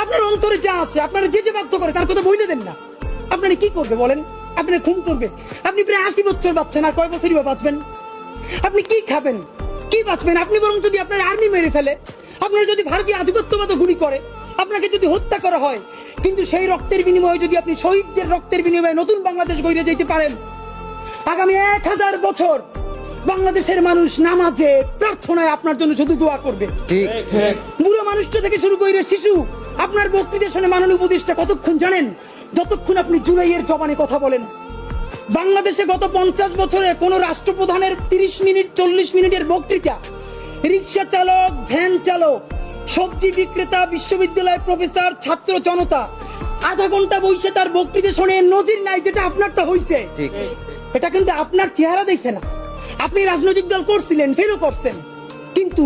আপনার অন্তরে যা আছে, আপনারা যে যে বাধ্য করে তার কথা বইলে দেন না। আপনারা কি করবে বলেন? আপনারা খুন করবে? আপনি প্রায় 80 বছর বাঁচছেন, আর কয় বছরই বা বাঁচবেন? আপনি কি খাবেন, কি বাঁচবেন? আপনি বরং যদি আপনার আর্মি মেরে ফেলে, আপনারা যদি ভারতীয় আধিপত্যবাদ গুলি করে, আপনাকে যদি হত্যা করা হয়, কিন্তু সেই রক্তের বিনিময়ে যদি আপনি শহীদদের রক্তের বিনিময়ে নতুন বাংলাদেশ গড়ে যেতে পারেন, আগামী 1000 বছর বাংলাদেশের মানুষ নামাজে প্রার্থনায় আপনার জন্য শুধু দোয়া করবে। ঠিক। বুড়ো মানুষটা থেকে শুরু করে শিশু আপনার বক্তৃতা শুনে মাননীয় উপদেষ্টা কতক্ষণ জানেন? যতক্ষণ আপনি জুলাইয়ের জবানে কথা বলেন। বাংলাদেশে গত 50 বছরে কোন রাষ্ট্রপ্রধানের 30 মিনিট 40 মিনিটের বক্তৃতা, রিক্সা চালক, ভ্যান চালক, সবজি বিক্রেতা, বিশ্ববিদ্যালয়ের প্রফেসর, ছাত্র জনতা আধা ঘন্টা বসে তার বক্তৃতা শুনে নজির নাই, যেটা আপনারটা হইছে। ঠিক। এটা কিন্তু আপনার চেহারা দেখে না। আপনি রাজনৈতিক দল করছিলেন, ফেরও করছেন, কিন্তু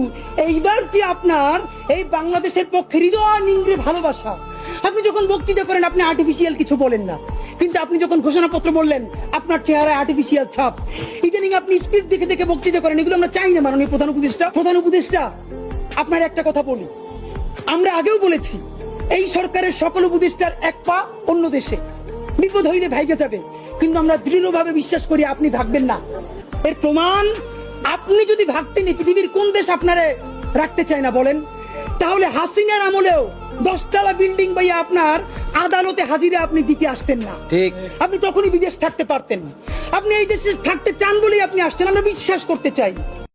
এইবার যে আপনার এই বাংলাদেশের পক্ষে হৃদয় নিংড়ে ভালোবাসা, আপনি যখন বক্তৃতা করেন আপনি আর্টিফিশিয়াল কিছু বলেন না, কিন্তু আপনি যখন ঘোষণাপত্র বললেন আপনার চেহারায় আর্টিফিশিয়াল ছাপ। ইদানিং আপনি স্ক্রিপ্ট দেখে দেখে বক্তৃতা করেন, এগুলো আমরা চাই না। মাননীয় প্রধান উপদেষ্টা, আপনার একটা কথা বলি, আমরা আগেও বলেছি এই সরকারের সকল উপদেষ্টার এক পা অন্য দেশে, বিপদ হইলে ভাইগে যাবে, কিন্তু আমরা দৃঢ়ভাবে বিশ্বাস করি আপনি ভাগবেন না। এর প্রমাণ, আপনি যদি ভাগতেন পৃথিবীর কোন দেশ আপনারে রাখতে চায় না বলেন? তাহলে হাসিনার আমলেও 10 তলা বিল্ডিং বাইয়া আপনার আদালতে হাজিরা আপনি দিতে আসতেন না। ঠিক। আপনি তখনই বিদেশ থাকতে পারতেন। আপনি এই দেশে থাকতে চান বলেই আপনি আসছেন, আমরা বিশ্বাস করতে চাই।